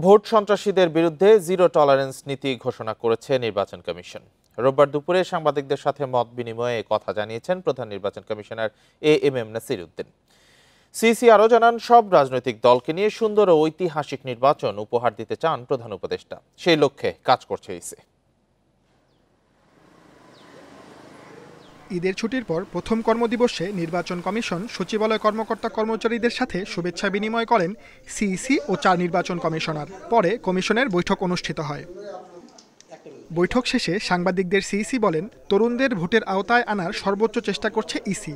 Vote সন্ত্রাসীদের বিরুদ্ধে zero tolerance নীতি ঘোষণা করেছে নির্বাচন কমিশন। রোববার দুপুরে সাংবাদিকদের সাথে মত বিনিময়ে কথা জানিয়েছেন প্রধান নির্বাচন commissioner AMM Nasir Uddin. CC আরও জানান, সব রাজনৈতিক দলকে নিয়ে সুন্দর ও ঐতিহাসিক নির্বাচন উপহার দিতে চান প্রধান উপদেষ্টা। সেই লক্ষ্যে কাজ করছে ইসি। ঈদের ছুটির পর প্রথম কর্মদিবসে নির্বাচন কমিশন সচিবালয় কর্মকর্তা কর্মচারীদের সাথে শুভেচ্ছা বিনিময় করেন সিইসি ও 4 নির্বাচন কমিশনার। পরে কমিশনের বৈঠক অনুষ্ঠিত হয়। বৈঠক শেষে সাংবাদিকদের সিইসি বলেন, তরুণদের ভোটের আওতায় আনার সর্বোচ্চ চেষ্টা করছে ইসি।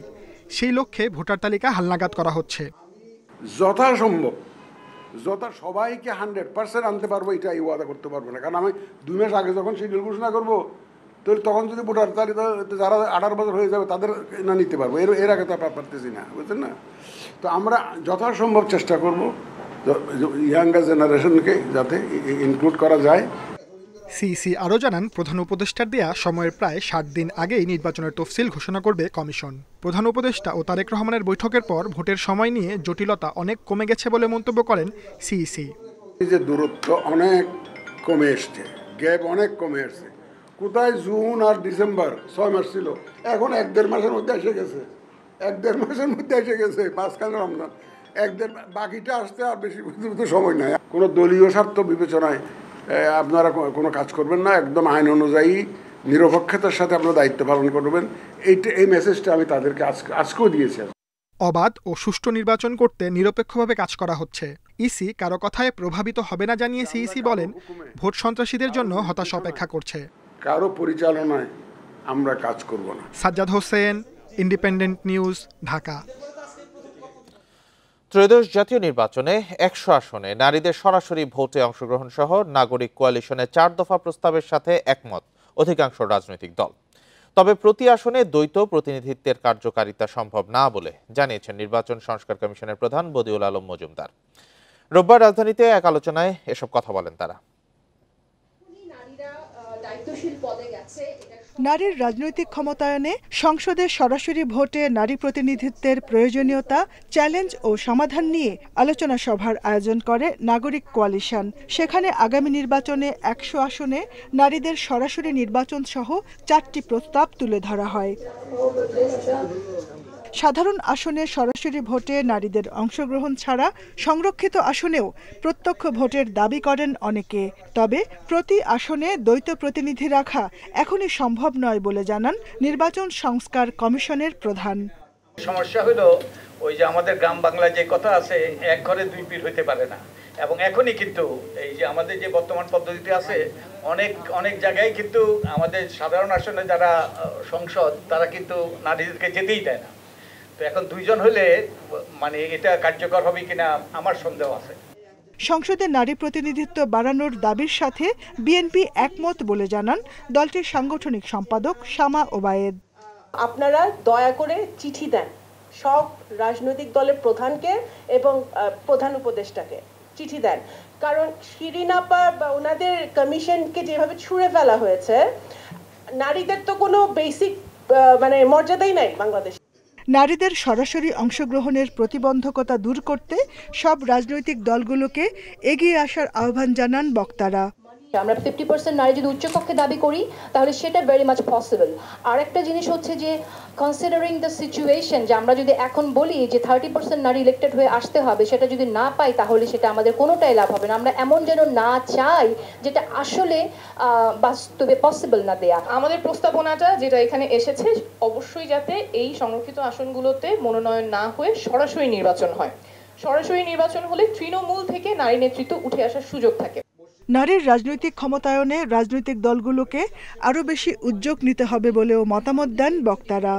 সেই লক্ষ্যে ভোটার তালিকা হালনাগাদ করা হচ্ছে। যথাসম্ভব সবাইকে 100% আনতে পারবো, এটা ওয়াদা করতে পারবো না। কারণ আমি 2 মাস আগে যখন শিডিউল ঘোষণা করবো, তো তখন যদি ভোটার তালিকা যারা 18 বছর হয়ে যাবে তাদের না নিতে পারবো, এর আগে তো পারতেছি না, বুঝছেন না। তো আমরা যথাসম্ভব চেষ্টা করবো ইয়াঙ্গার জেনারেশনকে যাতে ইনক্লুড করা যায়। সিইসি আরও জানান, প্রধান উপদেষ্টার দেয়া সময়ের প্রায় 60 দিন আগেই নির্বাচনের তফসিল ঘোষণা করবে কমিশন। প্রধান উপদেষ্টা ও তারেক রহমানের বৈঠকের পর ভোটের সময় নিয়ে জটিলতা অনেক কমে গেছে বলে মন্তব্য করেন সিইসি। এই যে দূরত্ব অনেক কমে এসছে, গ্যাপ অনেক কমে এসছে। কোথায় জুন আর ডিসেম্বর 6 মাস ছিল, এখন 1-1.5 মাসের মধ্যে এসে গেছে। 1-1.5 মাসের মধ্যে এসে গেছে, মাঝখানে রমজান, 1-1.5 বাকিটা আসতে আর বেশি সময় নাই। কোনো দলীয় স্বার্থ বিবেচনায় আপনারা কোনো কাজ করবেন না, একদম আইন অনুযায়ী নিরপেক্ষতার সাথে আপনারা দায়িত্ব পালন করবেন। এই মেসেজটা আমি তাদেরকে আজকেও দিয়েছি। অবাধ ও সুষ্ঠু নির্বাচন করতে নিরপেক্ষভাবে কাজ করা হচ্ছে। ইসি কারো কথায় প্রভাবিত হবে না জানিয়ে সিইসি বলেন, ভোট সন্ত্রাসীদের জন্য হতাশা অপেক্ষা করছে। কারো পরিচালনায় আমরা কাজ করব না। Sajjad Hossain, independent news, Dhaka. ত্রয়োদশ জাতীয় নির্বাচনে 100 আসনে নারীদের সরাসরি ভোটে অংশগ্রহণ সহ নাগরিক কোয়ালিশনের 4 দফা প্রস্তাবের সাথে একমত অধিকাংশ রাজনৈতিক দল। তবে প্রতি আসনে দ্বৈত প্রতিনিধিত্বের কার্যকারিতা সম্ভব না বলে জানিয়েছেন নির্বাচন সংস্কার কমিশনের প্রধান বদিউল আলম মজুমদার। রোববার রাজধানীতে এক আলোচনায় এসব কথা বলেন তারা। নারীর রাজনৈতিক ক্ষমতায়নে সংসদে সরাসরি ভোটে নারী প্রতিনিধিত্বের প্রয়োজনীয়তা, চ্যালেঞ্জ ও সমাধান নিয়ে আলোচনা সভার আয়োজন করে নাগরিক কোয়ালিশন। সেখানে আগামী নির্বাচনে 100 আসনে নারীদের সরাসরি নির্বাচন সহ 4টি প্রস্তাব তুলে ধরা হয়। সাধারণ আসনে সরাসরি ভোটে নারীদের অংশগ্রহণ ছাড়া সংরক্ষিত আসনেও প্রত্যক্ষ ভোটের দাবি করেন অনেকে। তবে প্রতি আসনে দ্বৈত প্রতিনিধি রাখা এখনই সম্ভব নয় বলে জানান নির্বাচন সংস্কার কমিশনের প্রধান। সমস্যা হলো ওই যে আমাদের গ্রাম বাংলায় যে কথা আছে, এক ঘরে 2 পীর হইতে পারে না। এবং এখনই কিন্তু এই যে আমাদের যে বর্তমান পদ্ধতিতে আছে, অনেক জায়গায় কিন্তু আমাদের সাধারণ আসনে যারা সংসদ, তারা কিন্তু নারীদেরকে যেতেই দেয় না। তো এখন 2 জন হলে মানে এটা কার্যকর হবে কিনা আমার সন্দেহ আছে। সংসদে নারী প্রতিনিধিত্ব বাড়ানোর দাবির সাথে বিএনপি একমত বলে জানান দলটির সাংগঠনিক সম্পাদক শামা ওবায়েদ। আপনারা দয়া করে চিঠি দেন সব রাজনৈতিক দলের প্রধানকে এবং প্রধান উপদেষ্টাকে চিঠি দেন, কারণ শিরিন আপা বা ওনাদের কমিশনকে যেভাবে ছুঁড়ে ফেলা হয়েছে, নারীদের তো কোনো বেসিক মানে মর্যাদাই নাই বাংলাদেশে। নারীদের সরাসরি অংশগ্রহণের প্রতিবন্ধকতা দূর করতে সব রাজনৈতিক দলগুলোকে এগিয়ে আসার আহ্বান জানান বক্তারা। আমরা 50% নারী যদি উচ্চকক্ষে দাবি করি তাহলে সেটা ভেরি মাচ পসিবল। আর একটা জিনিস হচ্ছে যে কনসিডারিং দ্য সিচুয়েশন, যে আমরা যদি এখন বলি যে 30% নারী ইলেক্টেড হয়ে আসতে হবে, সেটা যদি না পাই তাহলে সেটা আমাদের কোনোটাই লাভ হবে না। আমরা এমন যেন না চাই যেটা আসলে বাস্তবে পসিবল না দেয়া। আমাদের প্রস্তাবনাটা যেটা এখানে এসেছে, অবশ্যই যাতে এই সংরক্ষিত আসনগুলোতে মনোনয়ন না হয়ে সরাসরি নির্বাচন হয়। সরাসরি নির্বাচন হলে তৃণমূল থেকে নারী নেতৃত্ব উঠে আসার সুযোগ থাকে। নারীর রাজনৈতিক ক্ষমতায়নে রাজনৈতিক দলগুলোকে আরও বেশি উদ্যোগ নিতে হবে বলেও মতামত দেন বক্তারা।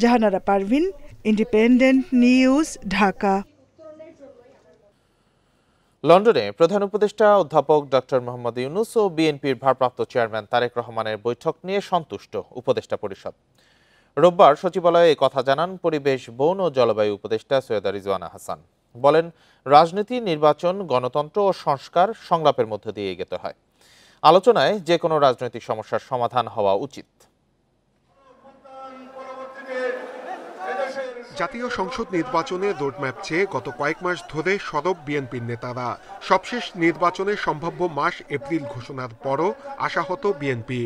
Jahanara Parvin, independent news, Dhaka. লন্ডনে প্রধান উপদেষ্টা অধ্যাপক ডক্টর মোহাম্মদ ইউনূস ও বিএনপির ভারপ্রাপ্ত চেয়ারম্যান তারেক রহমানের বৈঠক নিয়ে সন্তুষ্ট উপদেষ্টা পরিষদ। রোববার সচিবালয়ে এই কথা জানান পরিবেশ, বন ও জলবায়ু উপদেষ্টা সৈয়দা রিজওয়ানা হাসান। বলেন, রাজনীতি, নির্বাচন, গণতন্ত্র ও সংস্কার সংলাপের মধ্য দিয়ে এগোতে হয়। আলোচনায় যে কোনো রাজনৈতিক সমস্যার সমাধান হওয়া উচিত। জাতীয় সংসদ নির্বাচনে রোডম্যাপ চেয়ে গত কয়েক মাস ধরে সরব বিএনপির নেতারা। সবশেষ নির্বাচনের সম্ভাব্য মাস এপ্রিল ঘোষণার পরও আশাহত বিএনপি।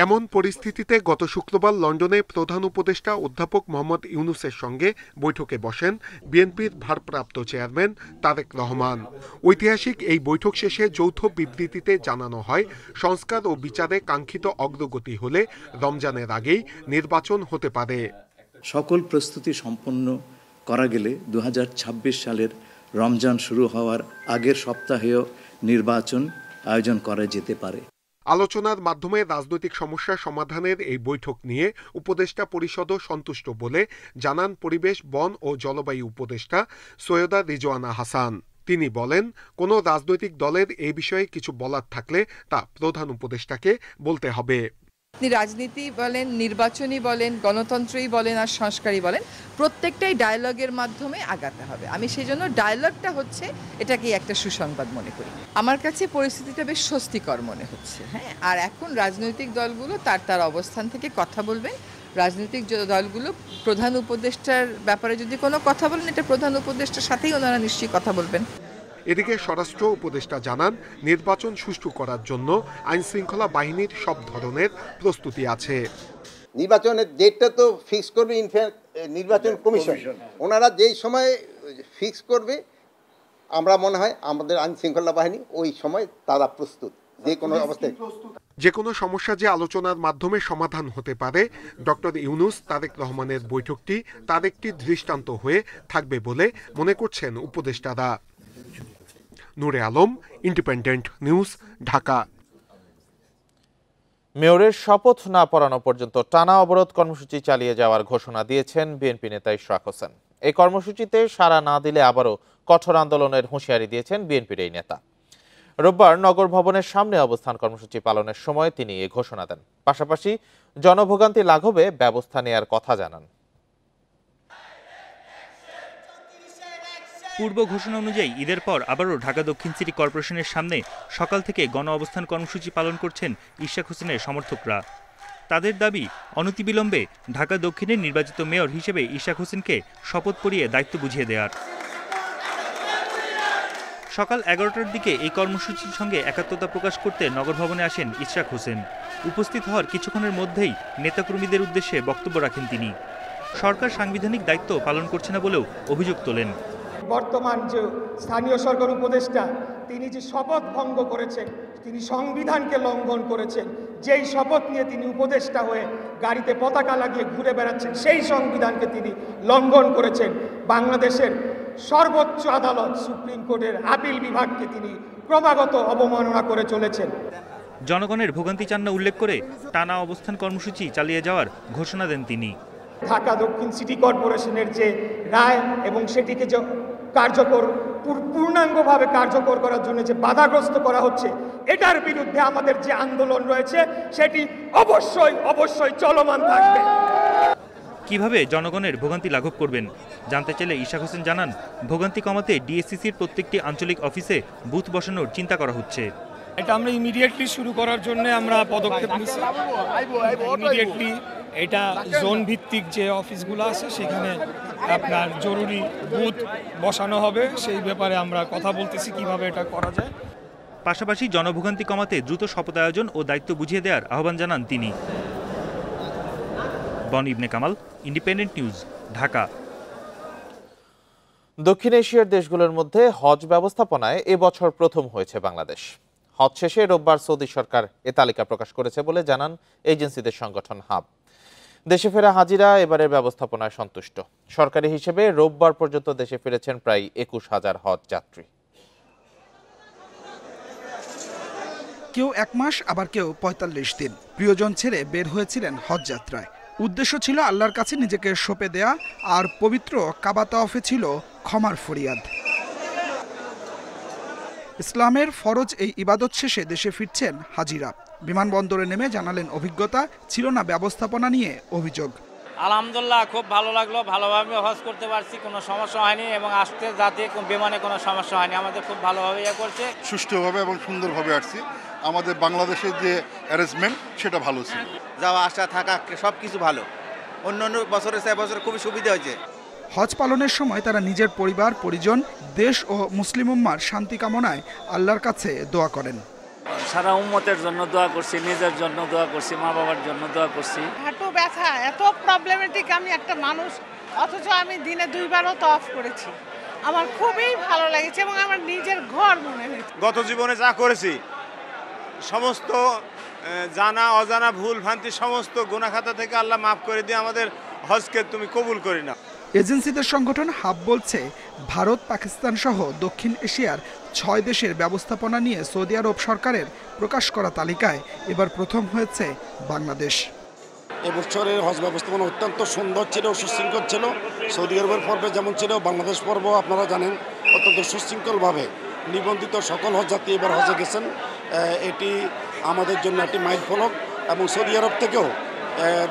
এমন পরিস্থিতিতে গত শুক্রবার লন্ডনে প্রধান উপদেষ্টা অধ্যাপক মোহাম্মদ ইউনূসের সঙ্গে বৈঠকে বসেন বিএনপির ভারপ্রাপ্ত চেয়ারম্যান তারেক রহমান। ঐতিহাসিক এই বৈঠক শেষে যৌথ বিবৃতিতে জানানো হয়, সংস্কার ও বিচারে কাঙ্ক্ষিত অগ্রগতি হলে রমজানের আগেই নির্বাচন হতে পারে। সকল প্রস্তুতি সম্পন্ন করা গেলে 2026 সালের রমজান শুরু হওয়ার আগের সপ্তাহেও নির্বাচন আয়োজন করা যেতে পারে। আলোচনার মাধ্যমে রাজনৈতিক সমস্যা সমাধানের এই বৈঠক নিয়ে উপদেষ্টা পরিষদও সন্তুষ্ট বলে জানান পরিবেশ, বন ও জলবায়ু উপদেষ্টা সৈয়দা রিজওয়ানা হাসান। তিনি বলেন, কোনো রাজনৈতিক দলের এই বিষয়ে কিছু বলার থাকলে তা প্রধান উপদেষ্টাকে বলতে হবে। রাজনীতি বলেন, নির্বাচনী বলেন, গণতন্ত্রই বলেন আর সংস্কারই বলেন, প্রত্যেকটাই ডায়ালগের মাধ্যমে আগাতে হবে। আমি সেই জন্য ডায়ালগটা হচ্ছে এটাকে একটা সুসংবাদ মনে করি। আমার কাছে পরিস্থিতিটা বেশ স্বস্তিকর মনে হচ্ছে। হ্যাঁ, আর এখন রাজনৈতিক দলগুলো তার অবস্থান থেকে কথা বলবেন। রাজনৈতিক দলগুলো প্রধান উপদেষ্টার ব্যাপারে যদি কোনো কথা বলেন, এটা প্রধান উপদেষ্টার সাথেই ওনারা নিশ্চয়ই কথা বলবেন। এদিকে স্বরাষ্ট্র উপদেষ্টা জানান, নির্বাচন সুষ্ঠু করার জন্য আইনশৃঙ্খলা বাহিনীর সব ধরনের প্রস্তুতি আছে। নির্বাচনের ডেটটা তো ফিক্স করবে নির্বাচন কমিশন। ওনারা যেই সময় ফিক্স করবে, আমরা মনে হয় আমাদের আইনশৃঙ্খলা বাহিনী ওই সময় তারা প্রস্তুত যে কোনো অবস্থায়। যে কোনো সমস্যা যে আলোচনার মাধ্যমে সমাধান হতে পারে, ডক্টর ইউনূস তারেক রহমানের বৈঠকটি তার একটি দৃষ্টান্ত হয়ে থাকবে বলে মনে করছেন উপদেষ্টারা। নূরে আলম, ইন্ডিপেন্ডেন্ট নিউজ, ঢাকা। মেয়রের শপথ না পড়ানো পর্যন্ত টানা অবরোধ কর্মসূচি চালিয়ে যাওয়ার ঘোষণা দিয়েছেন বিএনপি নেতা ইশরাক হোসেন। এই কর্মসূচিতে সাড়া না দিলে আবারও কঠোর আন্দোলনের হুঁশিয়ারি দিয়েছেন বিএনপির এই নেতা। রোববার নগর ভবনের সামনে অবস্থান কর্মসূচি পালনের সময় তিনি এ ঘোষণা দেন। পাশাপাশি জনভোগান্তি লাঘবে ব্যবস্থা নেয়ার কথা জানান। পূর্ব ঘোষণা অনুযায়ী ঈদের পর আবারও ঢাকা দক্ষিণ সিটি কর্পোরেশনের সামনে সকাল থেকে গণ অবস্থান কর্মসূচি পালন করছেন ইশরাক হোসেনের সমর্থকরা। তাদের দাবি, অনতিবিলম্বে ঢাকা দক্ষিণের নির্বাচিত মেয়র হিসেবে ইশরাক হোসেনকে শপথ পড়িয়ে দায়িত্ব বুঝিয়ে দেওয়ার। সকাল 11টার দিকে এই কর্মসূচির সঙ্গে একাত্মতা প্রকাশ করতে নগর ভবনে আসেন ইশরাক হোসেন। উপস্থিত হওয়ার কিছুক্ষণের মধ্যেই নেতাকর্মীদের উদ্দেশ্যে বক্তব্য রাখেন তিনি। সরকার সাংবিধানিক দায়িত্ব পালন করছে না বলেও অভিযোগ তোলেন। বর্তমান যে স্থানীয় সরকার উপদেষ্টা, তিনি যে শপথ ভঙ্গ করেছেন, তিনি সংবিধানকে লঙ্ঘন করেছেন। যেই শপথ নিয়ে তিনি উপদেষ্টা হয়ে গাড়িতে পতাকা লাগিয়ে ঘুরে বেড়াচ্ছেন, সেই সংবিধানকে তিনি লঙ্ঘন করেছেন। বাংলাদেশের সর্বোচ্চ আদালত সুপ্রিম কোর্টের আপিল বিভাগকে তিনি ক্রমাগত অবমাননা করে চলেছেন। জনগণের ভোগান্তি চান না উল্লেখ করে টানা অবস্থান কর্মসূচি চালিয়ে যাওয়ার ঘোষণা দেন তিনি। ঢাকা দক্ষিণ সিটি কর্পোরেশনের যে রায় এবং সেটিকে যে পূর্ণাঙ্গভাবে কার্যকর করার জন্য যে বাধাগ্রস্ত করা হচ্ছে, এটার বিরুদ্ধে আমাদের যে আন্দোলন রয়েছে সেটি অবশ্যই চলমান থাকবে। কিভাবে জনগণের ভোগান্তি লাঘব করবেন জানতে চাইলে ইশরাক হোসেন জানান, ভোগান্তি কমাতে ডিএসসিসির প্রত্যেকটি আঞ্চলিক অফিসে বুথ বসানোর চিন্তা করা হচ্ছে। এটা আমরা ইমিডিয়েটলি শুরু করার জন্য আমরা পদক্ষেপ নিচ্ছি। ইমিডিয়েটলি এটা জোন ভিত্তিক যে অফিসগুলো আছে সেখানে আপনার জরুরি বুথ বসানো হবে। সেই ব্যাপারে আমরা কথা বলতেছি কিভাবে এটা করা যায়। পাশাপাশি জনভোগান্তি কমাতে দ্রুত শপথ আয়োজন ও দায়িত্ব বুঝিয়ে দেওয়ার আহ্বান জানান তিনি। বন ইবনে কামাল, ইন্ডিপেন্ডেন্ট নিউজ, ঢাকা। দক্ষিণ এশিয়ার দেশগুলোর মধ্যে হজ ব্যবস্থাপনায় এবছর প্রথম হয়েছে বাংলাদেশ। হজ শেষে রোববার সৌদি সরকার এ তালিকা প্রকাশ করেছে বলে জানান এজেন্সিদের সংগঠন হাব। দেশে ফেরা হাজিরা এবারের ব্যবস্থাপনায় সন্তুষ্ট। সরকারি হিসেবে রোববার পর্যন্ত দেশে ফিরেছেন প্রায় 21,000 হজ যাত্রী। কেউ 1 মাস, আবার কেউ 45 দিন প্রিয়জন ছেড়ে বের হয়েছিলেন হজ যাত্রায়। উদ্দেশ্য ছিল আল্লাহর কাছে নিজেকে সঁপে দেয়া, আর পবিত্র কাবা তাওয়াফে ছিল ক্ষমার ফরিয়াদ। ইসলামের ফরজ এই ইবাদত শেষে দেশে ফিরছেন হাজিরা। বিমানবন্দরে নেমে জানালেন অভিজ্ঞতা, ছিল না ব্যবস্থাপনা নিয়ে অভিযোগ। আলহামদুলিল্লাহ, খুব ভালো লাগলো, ভালোভাবে হজ করতে পারছি, কোনো সমস্যা হয়নি এবং আসতে যাতে বিমানে কোনো সমস্যা হয়নি। আমাদের খুব ভালোভাবে করছে, সুষ্ঠুভাবে এবং সুন্দরভাবে আসছি। আমাদের বাংলাদেশের যে অ্যারেঞ্জমেন্ট সেটা ভালো ছিল, যাওয়া আসা থাকা সব কিছু ভালো। অন্য অন্য বছরের চেয়ে এবছর খুবই সুবিধা হয়েছে। হজ পালনের সময় তারা নিজের পরিবার পরিজন দেশ ও মুসলিম উম্মার শান্তি কামনায় আল্লাহর কাছে দোয়া করেন। সারা উম্মতের জন্য দোয়া করছি, নিজের জন্য দোয়া করছি, মা বাবার জন্য দোয়া করছি। হাঁটু ব্যথা এত প্রবলেমেটিক, আমি একটা মানুষ, অথচ আমি দিনে 2 বারও তওয়াফ করেছি। আমার খুবই ভালো লেগেছে এবং আমার নিজের ঘর মনে হয়েছে। গত জীবনে যা করেছি সমস্ত জানা অজানা ভুল ভ্রান্তি সমস্ত গুনাহ খাতা থেকে আল্লাহ মাফ করে দিয়ে আমাদের হজকে তুমি কবুল করে নাও। এজেন্সিদের সংগঠন হাব বলছে, ভারত, পাকিস্তান সহ দক্ষিণ এশিয়ার 6 দেশের ব্যবস্থাপনা নিয়ে সৌদি আরব সরকারের প্রকাশ করা তালিকায় এবার প্রথম হয়েছে বাংলাদেশ। এবছরের হজ ব্যবস্থাপনা অত্যন্ত সুন্দর ছিল, সুশৃঙ্খল ছিল। সৌদি আরবের পর্বে যেমন ছিল, বাংলাদেশ পর্ব আপনারা জানেন অত্যন্ত সুশৃঙ্খলভাবে নিবন্ধিত সকল হজযাত্রী এবার হজে গেছেন। এটি আমাদের জন্য একটি মাইল ফলক এবং সৌদি আরব থেকেও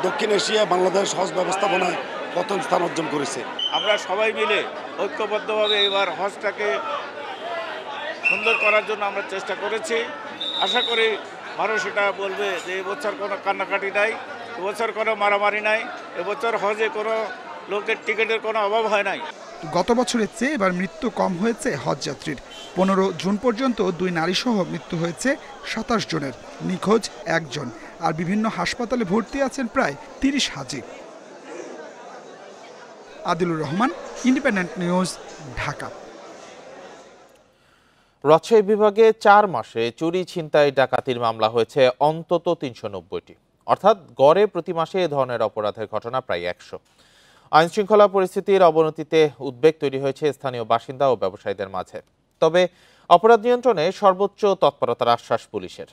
দক্ষিণ এশিয়া বাংলাদেশ হজ ব্যবস্থাপনায় প্রথম স্থান অর্জন করেছে। আমরা সবাই মিলে ঐক্যবদ্ধভাবে এবার হজটাকে সুন্দর করার জন্য আমরা চেষ্টা করেছি। আশা করি মানুষ এটা বলবে যে এবছর কোনো কান্নাকাটি নাই, এবছর কোনো মারামারি নাই, এবছর হজে কোনো লোকের টিকিটের কোনো অভাব হয় নাই। গত বছরের চেয়ে এবার মৃত্যু কম হয়েছে হজযাত্রীর। 15 জুন পর্যন্ত 2 নারীসহ মৃত্যু হয়েছে 27 জনের, নিখোঁজ 1 জন, আর বিভিন্ন হাসপাতালে ভর্তি আছেন প্রায় 30 হাজি। Adilur Rahman, Independent news, Dhaka. রাজশাহী বিভাগে 4 মাসে চুরি, ছিনতাই, ডাকাতির মামলা হয়েছে অন্তত 390টি, অর্থাৎ গড়ে প্রতি মাসে এ ধরনের অপরাধের ঘটনা প্রায় 100। আইনশৃঙ্খলা পরিস্থিতির অবনতিতে উদ্বেগ তৈরি হয়েছে স্থানীয় বাসিন্দা ও ব্যবসায়ীদের মাঝে। তবে অপরাধ নিয়ন্ত্রণে সর্বোচ্চ তৎপরতার আশ্বাস পুলিশের।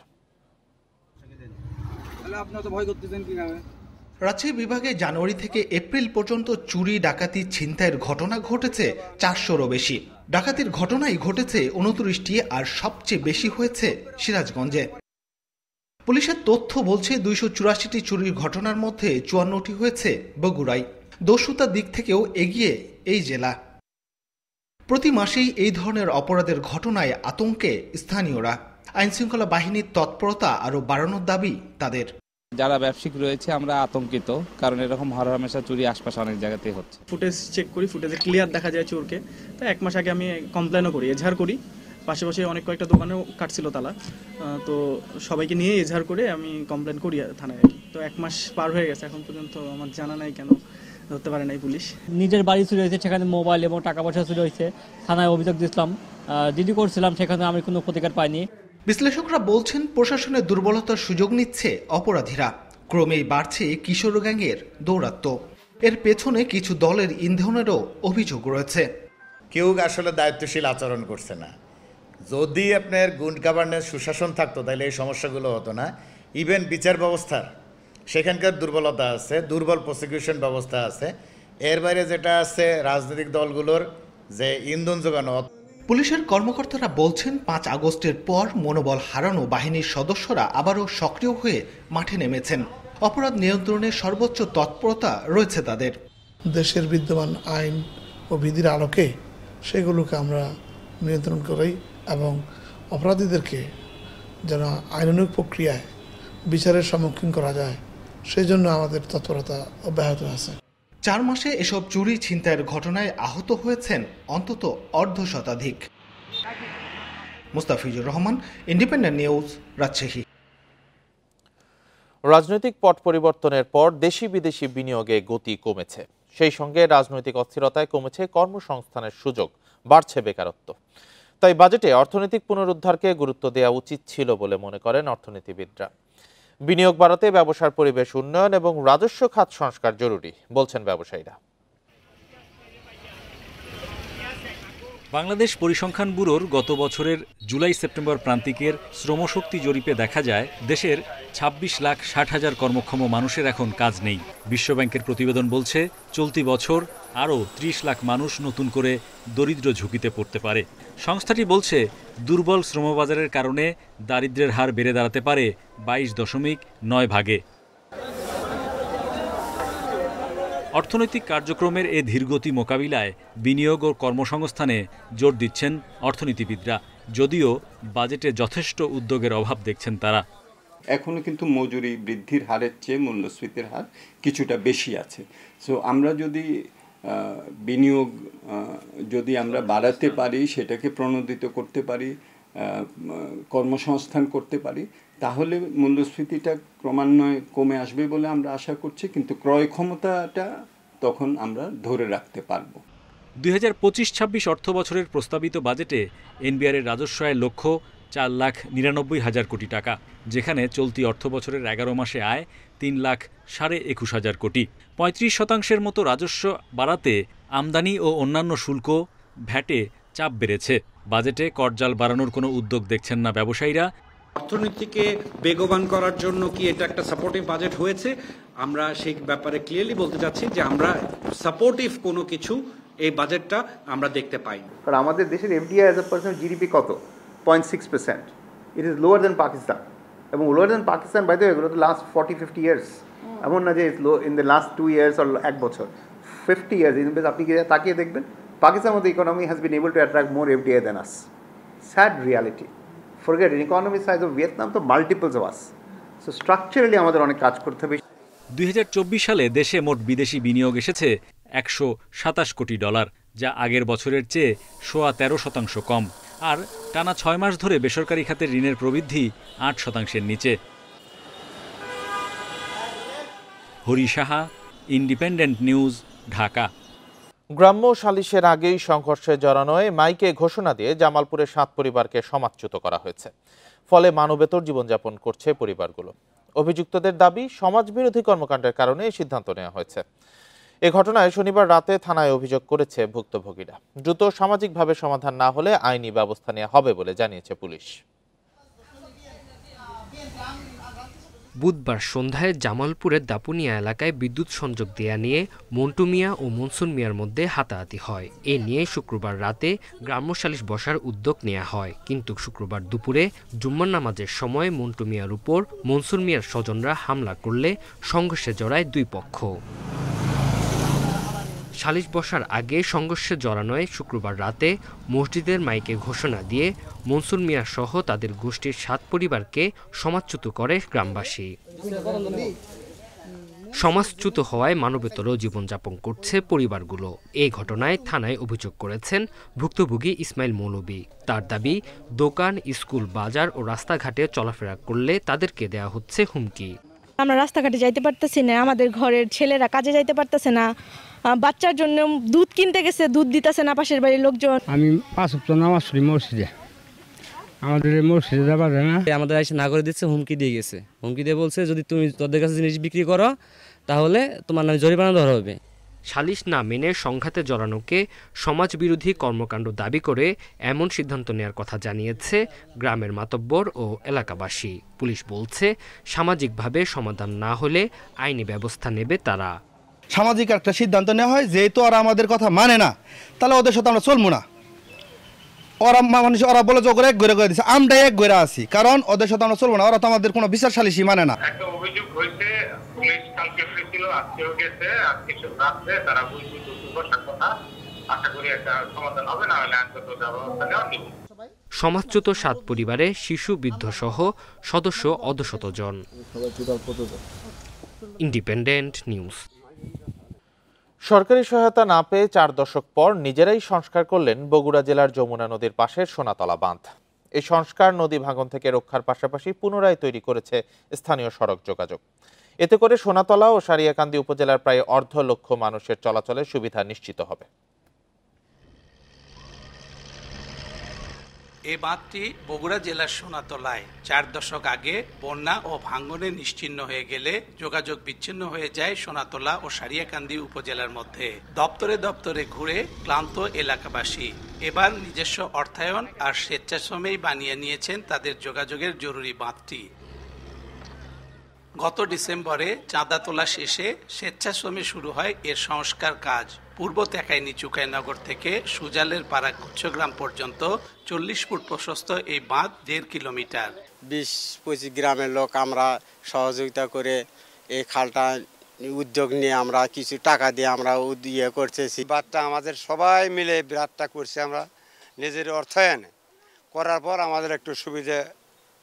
রাজশাহী বিভাগে জানুয়ারি থেকে এপ্রিল পর্যন্ত চুরি, ডাকাতি, ছিনতাইয়ের ঘটনা ঘটেছে 400রও বেশি। ডাকাতির ঘটনাই ঘটেছে 29টি, আর সবচেয়ে বেশি হয়েছে সিরাজগঞ্জে। পুলিশের তথ্য বলছে 284টি চুরির ঘটনার মধ্যে 54টি হয়েছে বগুড়ায়। দস্যুতার দিক থেকেও এগিয়ে এই জেলা। প্রতি মাসেই এই ধরনের অপরাধের ঘটনায় আতঙ্কে স্থানীয়রা। আইনশৃঙ্খলা বাহিনীর তৎপরতা আরও বাড়ানোর দাবি তাদের। যারা ব্যবসায়িক রয়েছে আমরা আতঙ্কিত, কারণ এরকম হরহামেশা চুরি আশপাশে অনেক জায়গাতেই হচ্ছে। ফুটেজ চেক করি, ফুটেজে ক্লিয়ার দেখা যায় চোরকে। তো 1 মাস আগে আমি কমপ্লেনও করি, এজাহার করি। পাশাপাশি অনেক কয়েকটা দোকানেও কাটছিল তালা, তো সবাইকে নিয়ে এজাহার করে আমি কমপ্লেন করি থানায়। তো 1 মাস পার হয়ে গেছে, এখন পর্যন্ত আমার জানা নাই কেন ধরতে পারে নাই পুলিশ। নিজের বাড়ি চুরি হয়েছে, সেখানে মোবাইল এবং টাকা পয়সা চুরি হয়েছে, থানায় অভিযোগ দিয়েছিলাম, জিডি করছিলাম, সেখানে আমি কোনো প্রতিকার পাইনি। বিশ্লেষকরা বলছেন, প্রশাসনের দুর্বলতার সুযোগ নিচ্ছে অপরাধীরা। ক্রমেই বাড়ছে কিশোর গ্যাংয়ের দৌরাত্ম্য। এর পেছনে কিছু দলের ইন্ধনেরও অভিযোগ রয়েছে। কেউ আসলে দায়িত্বশীল আচরণ করছে না। যদি আপনার গুড গভর্নেন্স, সুশাসন থাকতো তাহলে এই সমস্যাগুলো হতো না। ইভেন বিচার ব্যবস্থার সেখানকার দুর্বলতা আছে, দুর্বল প্রসিকিউশন ব্যবস্থা আছে। এর বাইরে যেটা আছে রাজনৈতিক দলগুলোর যে ইন্ধন যোগানো। পুলিশের কর্মকর্তারা বলছেন, 5 আগস্টের পর মনোবল হারানো বাহিনীর সদস্যরা আবারও সক্রিয় হয়ে মাঠে নেমেছেন। অপরাধ নিয়ন্ত্রণে সর্বোচ্চ তৎপরতা রয়েছে তাদের। দেশের বিদ্যমান আইন ও বিধির আলোকে সেগুলোকে আমরা নিয়ন্ত্রণ করি এবং অপরাধীদেরকে যেন আইনানুগ প্রক্রিয়ায় বিচারের সম্মুখীন করা যায়, সেই জন্য আমাদের তৎপরতা অব্যাহত আছে। 4 মাসে এসব চুরি, ছিনতাইয়ের ঘটনায় আহত হয়েছেন অন্তত 1/2 মুস্তাফিজুর রহমান, ইন্ডিপেন্ডেন্ট নিউজ, রাজশাহী। রাজনৈতিক পট পরিবর্তনের পর দেশি বিদেশি বিনিয়োগে গতি কমেছে, সেই সঙ্গে রাজনৈতিক অস্থিরতায় কমেছে কর্মসংস্থানের সুযোগ, বাড়ছে বেকারত্ব। তাই বাজেটে অর্থনৈতিক পুনরুদ্ধারকে গুরুত্ব দেওয়া উচিত ছিল বলে মনে করেন অর্থনীতিবিদরা। বিনিয়োগ বাড়াতে ব্যবসার পরিবেশ উন্নয়ন এবং রাজস্ব খাত সংস্কার জরুরি বলছেন ব্যবসায়ীরা। বাংলাদেশ পরিসংখ্যান ব্যুরোর গত বছরের জুলাই-সেপ্টেম্বর প্রান্তিকের শ্রমশক্তি জরিপে দেখা যায়, দেশের 26,60,000 কর্মক্ষম মানুষের এখন কাজ নেই। বিশ্বব্যাংকের প্রতিবেদন বলছে, চলতি বছর আরও 30 লাখ মানুষ নতুন করে দরিদ্র ঝুঁকিতে পড়তে পারে। সংস্থাটি বলছে, দুর্বল শ্রমবাজারের কারণে দারিদ্র্যের হার বেড়ে দাঁড়াতে পারে 22.9 ভাগে। অর্থনৈতিক কার্যক্রমের এ ধীরগতি মোকাবিলায় বিনিয়োগ ও কর্মসংস্থানে জোর দিচ্ছেন অর্থনীতিবিদরা, যদিও বাজেটে যথেষ্ট উদ্যোগের অভাব দেখছেন তারা। এখনও কিন্তু মজুরি বৃদ্ধির হারের চেয়ে মূল্যস্ফীতির হার কিছুটা বেশি আছে। সো আমরা যদি বিনিয়োগ যদি আমরা বাড়াতে পারি, সেটাকে প্রণোদিত করতে পারি, কর্মসংস্থান করতে পারি, তাহলে মূল্যস্ফীতিটা ক্রমান্বয়ে কমে আসবে বলে আমরা আশা করছি, কিন্তু ক্রয় ক্ষমতাটা তখন আমরা ধরে রাখতে পারব। 2025-26 অর্থ বছরের প্রস্তাবিত বাজেটে এনবিআরের রাজস্ব আয় লক্ষ্য 4,99,000 কোটি টাকা, যেখানে চলতি অর্থ বছরের 11 মাসে আয় 3,21,500 কোটি। 35% মতো রাজস্ব বাড়াতে আমদানি ও অন্যান্য শুল্ক ভ্যাটে চাপ বেড়েছে। বাজেটে করজাল বাড়ানোর কোনো উদ্যোগ দেখছেন না ব্যবসায়ীরা। অর্থনীতিকে বেগবান করার জন্য কি এটা একটা সাপোর্টিভ বাজেট হয়েছে? আমরা সেই ব্যাপারে ক্লিয়ারলি বলতে চাচ্ছি যে আমরা সাপোর্টিভ কোনো কিছু এই বাজেটটা আমরা দেখতে পাই। কারণ আমাদের দেশের FDI as a percent GDP কত? 0.6%. It is lower than Pakistan, এবং lower than Pakistan by the way, এগুলো তো লাস্ট 40-50 ইয়ার্স, এমন না যে in the last 2 years or 1 বছর, 50 ইয়ার্স। আপনি কি তাকিয়ে দেখবেন, পাকিস্তান মতো economy has been able to attract more FDI than us. Sad reality. Forget in economy size of Vietnam to multiples of us. So structurally আমাদের অনেক কাজ করতে হবে। 2024 সালে দেশে মোট বিদেশি বিনিয়োগ এসেছে $127 কোটি, যা আগের বছরের চেয়ে 13% কম। আর টানা 6 মাস ধরে বেসরকারি খাতের ঋণের প্রবৃদ্ধি 8%-এর নিচে। Hari Saha, independent news, Dhaka. গ্রাম্য সালিশের আগেই সংঘর্ষে জড়ানোয় মাইকে ঘোষণা দিয়ে জামালপুরের 7 পরিবারকে সমাজচ্যুত করা হয়েছে। ফলে মানবেতর জীবনযাপন করছে পরিবারগুলো। অভিযুক্তদের দাবি, সমাজবিরোধী কর্মকাণ্ডের কারণে এই সিদ্ধান্ত নেওয়া হয়েছে। এ ঘটনায় শনিবার রাতে থানায় অভিযোগ করেছে ভুক্তভোগীরা। দ্রুত সামাজিকভাবে সমাধান না হলে আইনি ব্যবস্থা নেওয়া হবে বলে জানিয়েছে পুলিশ। বুধবার সন্ধ্যায় জামালপুরের দাপুনিয়া এলাকায় বিদ্যুৎ সংযোগ দেয়া নিয়ে মন্টু মিয়া ও মনসুর মিয়ার মধ্যে হাতাহাতি হয়। এ নিয়ে শুক্রবার রাতে গ্রাম্য সালিশ বসার উদ্যোগ নেওয়া হয়, কিন্তু শুক্রবার দুপুরে জুম্মার নামাজের সময় মন্টু মিয়ার উপর মনসুর মিয়ার স্বজনরা হামলা করলে সংঘর্ষে জড়ায় দুই পক্ষ। সালিশ বসার আগে সংঘর্ষে জড়ানোয় শুক্রবার রাতে মসজিদের মাইকে ঘোষণা দিয়ে মনসুর মিয়া সহ তাদের গোষ্ঠীর 7 পরিবারকে সমাজচ্যুত করে গ্রামবাসী। সমাজচ্যুত হওয়ায় মানবেতর জীবনযাপন করছে পরিবারগুলো। এই ঘটনায় থানায় অভিযোগ করেছেন ভুক্তভোগী ইসমাইল মৌলভী। তার দাবি, দোকান, স্কুল, বাজার ও রাস্তাঘাটে চলাফেরা করলে তাদেরকে দেওয়া হচ্ছে হুমকি। আমরা রাস্তাঘাটে যাইতে পারতেছি না, আমাদের ঘরের ছেলেরা কাজে যাইতে পারতেছে না, বাচ্চার জন্য দুধ কিনতে গেছে, দুধ দিতেছে না পাশের বাড়ির লোকজন। আমি 5 ওয়াক্ত নামাজ পড়ি মসজিদে, আমাদের মসজিদে যাওয়া যায় না। আমাদের এসে না করে দিচ্ছে, হুমকি দিয়ে গেছে। হুমকি দিয়ে বলছে, যদি তুমি তোদের কাছে জিনিস বিক্রি করো তাহলে তোমার নামে জরিমানা ধরা হবে। সালিশ না মেনে সংঘাতে জড়ানোকে সমাজবিরোধী কর্মকাণ্ড দাবি করে এমন সিদ্ধান্ত নেওয়ার কথা জানিয়েছে গ্রামের মাতব্বর ও এলাকাবাসী। পুলিশ বলছে, সামাজিকভাবে সমাধান না হলে আইনি ব্যবস্থা নেবে তারা। সামাজিক একটা সিদ্ধান্ত নেওয়া হয়, যেহেতু ওরা আমাদের কথা মানে না, তাহলে ওদের সাথে আমরা চলবো না। ওরা বলে যে এক ঘরে করে দিচ্ছে, আমরা এক ঘরে আছি, কারণ ওদের সাথে আমরা চলবো না। ওরা তো আমাদের কোনো বিচার সালিশি মানে না। একটা অভিযোগ হয়েছে, পুলিশ কালকে এসেছিল, আজকেও গেছে, আজকে রাত্রে তারা বুঝবি বসার কথা। আশা করি একটা সমাধান হবে, না হলে আইনগত ব্যবস্থা নেওয়া নিব। সমাজচ্যুত 7 পরিবারে শিশু, বৃদ্ধ সহ সদস্য অর্ধশতজন। Independent news. সরকারি সহায়তা না পেয়ে 4 দশক পর নিজেরাই সংস্কার করলেন বগুড়া জেলার যমুনা নদীর পাশের সোনাতলা বাঁধ। এই সংস্কার নদী ভাঙন থেকে রক্ষার পাশাপাশি পুনরায় তৈরি করেছে স্থানীয় সড়ক যোগাযোগ। এতে করে সোনাতলা ও সারিয়াকান্দি উপজেলার প্রায় 1.5 লক্ষ মানুষের চলাচলের সুবিধা নিশ্চিত হবে। এই বাঁধটি বগুড়া জেলার সোনাতলায় 4 দশক আগে বন্যা ও ভাঙনে নিশ্চিহ্ন হয়ে গেলে যোগাযোগ বিচ্ছিন্ন হয়ে যায় সোনাতলা ও সারিয়াকান্দি উপজেলার মধ্যে। দপ্তরে দপ্তরে ঘুরে ক্লান্ত এলাকাবাসী এবার নিজস্ব অর্থায়ন আর স্বেচ্ছাশ্রমেই বানিয়ে নিয়েছেন তাদের যোগাযোগের জরুরি বাঁধটি। গত ডিসেম্বরে চাঁদা তোলা শেষে স্বেচ্ছাশ্রমে শুরু হয় এর সংস্কার কাজ। পূর্ব তেকাইনি চুকাইনগর থেকে সুজালের পাড়া গুচ্ছগ্রাম পর্যন্ত 40 ফুট প্রশস্ত এই বাঁধ 1.5 কিলোমিটার। 20-25 গ্রামের লোক আমরা সহযোগিতা করে এই খালটা উদ্যোগ নিয়ে আমরা কিছু টাকা দিয়ে আমরা করতেছি। বাঁধটা আমাদের সবাই মিলে বিরাটটা করছি, আমরা নিজের অর্থায়নে করার পর আমাদের একটু সুবিধা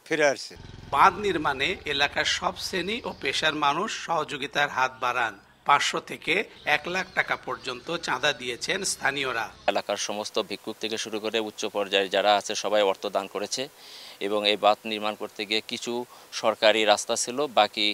ফিরে আসছে। বাঁধ নির্মাণে এলাকার সব শ্রেণী ও পেশার মানুষ সহযোগিতার হাত বাড়ান। 500 থেকে 1 লাখ টাকা পর্যন্ত চাঁদা দিয়েছেন স্থানীয়রা। এলাকার সমস্ত ভিক্ষুক থেকে শুরু করে উচ্চ পর্যায়ে যারা আছে সবাই অর্থ দান করেছে এবং এই বাঁধ নির্মাণ করতে গিয়ে কিছু সরকারি রাস্তা ছিল, বাকি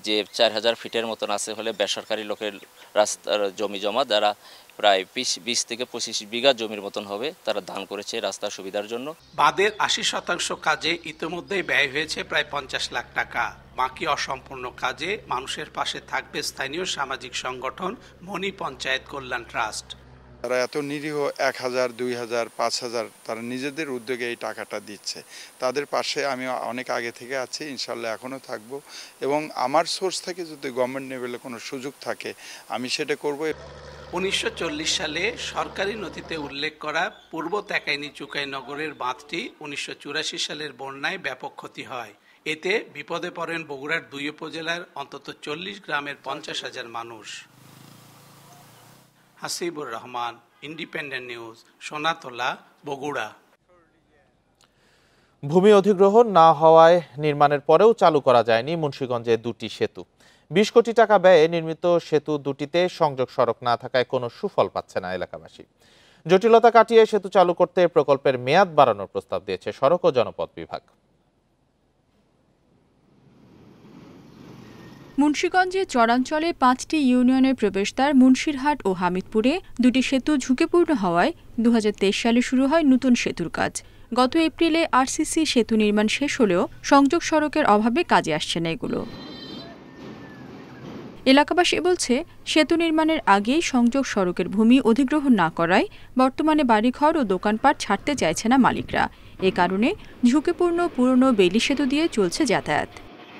যে 4000 ফিটের মতন আছে হলে বেসরকারি লোকের রাস্তার জমি জমা যারা প্রায় 20 থেকে 25 বিঘা জমির মতন হবে তারা দান করেছে রাস্তার সুবিধার জন্য। বাঁধের 80% কাজে ইতিমধ্যেই ব্যয় হয়েছে প্রায় 50 লাখ টাকা। বাকি অসম্পূর্ণ কাজে মানুষের পাশে থাকবে স্থানীয় সামাজিক সংগঠন মনি পঞ্চায়েত কল্যাণ ট্রাস্ট। তারা এত নিরীহ 1000, 2000, 5000 তারা নিজেদের উদ্যোগে এই টাকাটা দিচ্ছে। তাদের পাশে আমি অনেক আগে থেকে আছি, ইনশাল্লাহ এখনও থাকবো এবং আমার সোর্স থেকে যদি গভর্নমেন্ট লেভেলে কোনো সুযোগ থাকে আমি সেটা করব। 1940 সালে সরকারি নথিতে উল্লেখ করা পূর্ব তেকাইনি চুকাইনগরের বাঁধটি 1984 সালের বন্যায় ব্যাপক ক্ষতি হয়। এতে বিপদে পড়েন বগুড়ার 2 উপজেলার অন্তত 40 গ্রামের 50,000 মানুষ। Hasibur Rahman, Independent news, Sonatala, Bogura. ভূমি অধিগ্রহণ না হওয়ায় নির্মাণের পরেও চালু করা যায়নি মুন্সিগঞ্জে 2টি সেতু। 20 কোটি টাকা ব্যয়ে নির্মিত সেতু দুটিতে সংযোগ সড়ক না থাকায় কোনো সুফল পাচ্ছে না এলাকাবাসী। জটিলতা কাটিয়ে সেতু চালু করতে প্রকল্পের মেয়াদ বাড়ানোর প্রস্তাব দিয়েছে সড়ক ও জনপথ বিভাগ। মুন্সিগঞ্জে চরাঞ্চলে 5টি ইউনিয়নের প্রবেশদ্বার মুন্সিরহাট ও হামিদপুরে 2টি সেতু ঝুঁকিপূর্ণ হওয়ায় 2023 সালে শুরু হয় নতুন সেতুর কাজ। গত এপ্রিলে আরসিসি সেতু নির্মাণ শেষ হলেও সংযোগ সড়কের অভাবে কাজে আসছে না এগুলো। এলাকাবাসী বলছে, সেতু নির্মাণের আগেই সংযোগ সড়কের ভূমি অধিগ্রহণ না করায় বর্তমানে বাড়িঘর ও দোকানপাট ছাড়তে চাইছে না মালিকরা। এ কারণে ঝুঁকিপূর্ণ পুরনো বেইলি সেতু দিয়ে চলছে যাতায়াত।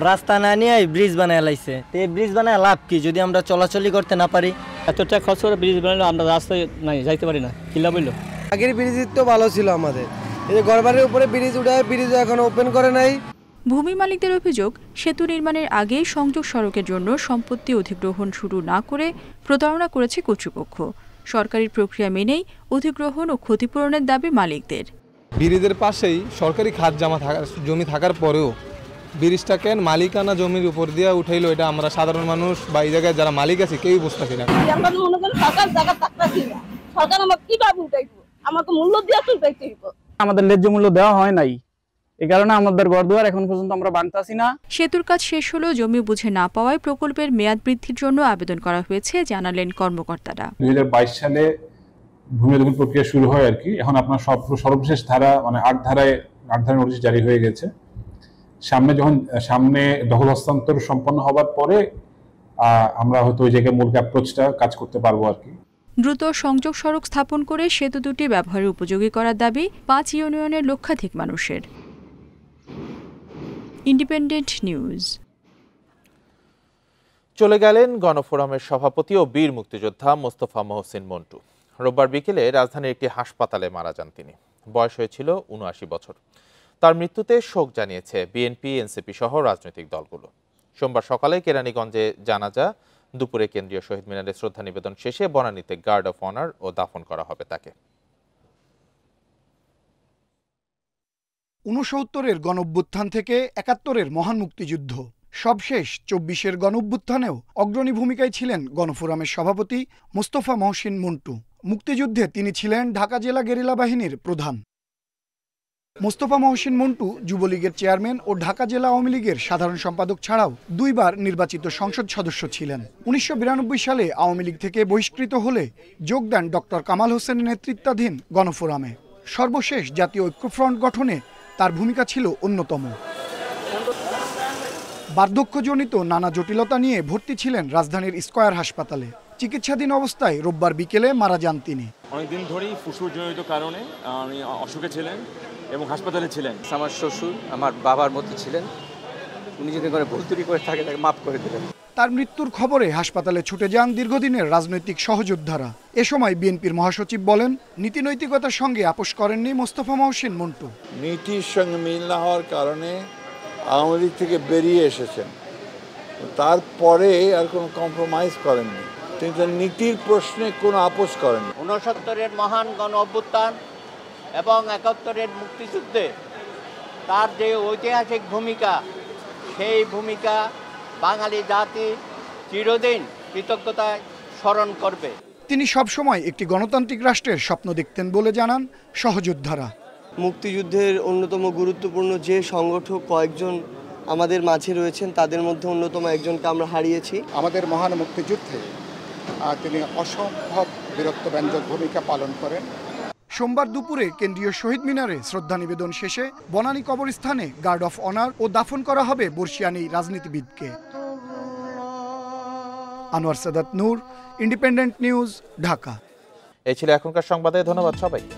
রাস্তা না নিয়ে ব্রিজ বানায় লাইছে, তো এই ব্রিজ বানায় লাভ কি যদি আমরা চলাচলই করতে না পারি? এত টাকা খরচ করে ব্রিজ বানালে আমরা রাস্তায় নাই যাইতে পারি না, কি লাভ হইলো? আগের ব্রিজ তো ভালো ছিল আমাদের, এই যে ঘরবাড়ির উপরে ব্রিজ উঠায়, ব্রিজ এখন ওপেন করে নাই। ভূমি মালিকদের অভিযোগ, সেতু নির্মাণের আগেই সংযোগ সড়কের জন্য সম্পত্তি অধিগ্রহণ শুরু না করে প্রতারণা করেছে কর্তৃপক্ষ। সরকারি প্রক্রিয়া মেনেই অধিগ্রহণ ও ক্ষতিপূরণের দাবি মালিকদের। ব্রিজের পাশেই সরকারি খাত জমি থাকার পরেও ব্রিজটা কেন মালিকানা জমির উপর দিয়ে উঠাইলো, এটা আমরা সাধারণ মানুষ বা এই জায়গায় যারা মালিক আছে কেউই বুঝতেছি না। আমাদের ন্যায্য মূল্য দেওয়া হয় নাই, এই কারণে আমাদের ঘরদুয়ার এখন পর্যন্ত আমরা বানতাছি না। সেতুর কাজ শেষ হলেও জমি বুঝে না পাওয়ায় প্রকল্পের মেয়াদ বৃদ্ধির জন্য আবেদন করা হয়েছে, জানালেন কর্মকর্তারা। 2022 সালে ভূমি অধিগ্রহণ প্রক্রিয়া শুরু হয় আর কি। এখন আপনার সর্বশেষ ধারা মানে 8 ধারায় নোটিশ জারি হয়ে গেছে। সামনে দখল হস্তান্তর সম্পন্ন হবার পরে আমরা হয়তো ওই জায়গায় মূল অ্যাপ্রোচটা কাজ করতে পারবো আর কি। দ্রুত সংযোগ সড়ক স্থাপন করে সেতু দুটি ব্যবহারের উপযোগী করার দাবি 5 ইউনিয়নের লক্ষাধিক মানুষের। Independent news. চলে গেলেন গণফোরামের সভাপতি ও বীর মুক্তিযোদ্ধা মোস্তফা মহসিন মন্টু। রোববার বিকেলে রাজধানীর একটি হাসপাতালে মারা যান তিনি। বয়স হয়েছিল 79 বছর। তার মৃত্যুতে শোক জানিয়েছে বিএনপি, এনসিপি সহ রাজনৈতিক দলগুলো। সোমবার সকালে কেরানীগঞ্জে জানাজা, দুপুরে কেন্দ্রীয় শহীদ মিনারে শ্রদ্ধা নিবেদন শেষে বনানীতে গার্ড অফ অনার ও দাফন করা হবে তাকে। 69-এর গণঅভ্যুত্থান থেকে 71-এর মহান মুক্তিযুদ্ধ, সবশেষ 24-এর গণঅভ্যুত্থানেও অগ্রণী ভূমিকায় ছিলেন গণফোরামের সভাপতি মোস্তফা মহসিন মন্টু। মুক্তিযুদ্ধে তিনি ছিলেন ঢাকা জেলা গেরিলা বাহিনীর প্রধান। মোস্তফা মহসিন মন্টু যুবলীগের চেয়ারম্যান ও ঢাকা জেলা আওয়ামী লীগের সাধারণ সম্পাদক ছাড়াও 2 বার নির্বাচিত সংসদ সদস্য ছিলেন। 1992 সালে আওয়ামী লীগ থেকে বহিষ্কৃত হলে যোগ দেন ডক্টর কামাল হোসেনের নেতৃত্বাধীন গণফোরামে। সর্বশেষ জাতীয় ঐক্যফ্রন্ট গঠনে তার ভূমিকা ছিল অন্যতম। বার্ধক্যজনিত নানা জটিলতা নিয়ে ভর্তি ছিলেন রাজধানীর স্কয়ার হাসপাতালে। চিকিৎসাধীন অবস্থায় রোববার বিকেলে মারা যান তিনি। অনেকদিন ধরেই ফুসফুসজনিত কারণে আমি অসুখে ছিলেন এবং হাসপাতালে ছিলেন। আমার শ্বশুর আমার বাবার মতো ছিলেন, উনি যদি করে ভুল ত্রুটি করে থাকে তাকে মাফ করে দিলেন। তার মৃত্যুর খবরে হাসপাতালে ছুটে যান দীর্ঘদিনের রাজনৈতিক সহযোদ্ধারা। এ সময় বিএনপির মহাসচিব বলেন, নীতিনৈতিকতার সঙ্গে আপোষ করেননি মোস্তফা মহসিন মন্টু। নীতির সঙ্গে মিল না হওয়ার কারণে আওয়ামী লীগ থেকে বেরিয়ে এসেছেন, তারপরে আর কোনো কম্প্রোমাইজ করেননি। তিনি তার নীতির প্রশ্নে কোনো আপোষ করেননি। 69-এর মহান গণ অভ্যুত্থান এবং 71-এর মুক্তিযুদ্ধে তার যে ঐতিহাসিক ভূমিকা সেই ভূমিকা বাঙালি জাতি চিরদিন কৃতজ্ঞতায় স্মরণ করবে। তিনি সবসময় একটি গণতান্ত্রিক রাষ্ট্রের স্বপ্ন দেখতেন বলে জানান সহযোদ্ধারা। মুক্তিযুদ্ধের অন্যতম গুরুত্বপূর্ণ যে সংগঠক কয়েকজন আমাদের মাঝে রয়েছেন, তাদের মধ্যে অন্যতম একজনকে আমরা হারিয়েছি। আমাদের মহান মুক্তিযুদ্ধে তিনি অসম্ভব বীরত্বব্যঞ্জক ভূমিকা পালন করেন। সোমবার দুপুরে কেন্দ্রীয় শহীদ মিনারে শ্রদ্ধা নিবেদন শেষে বনানী কবরস্থানে গার্ড অফ অনার ও দাফন করা হবে বর্ষিয়ান এই রাজনীতিবিদকে। আনোয়ার সাদাত নূর, ইন্ডিপেন্ডেন্ট নিউজ, ঢাকা। এই ছিল এখনকার সংবাদে। ধন্যবাদ সবাইকে।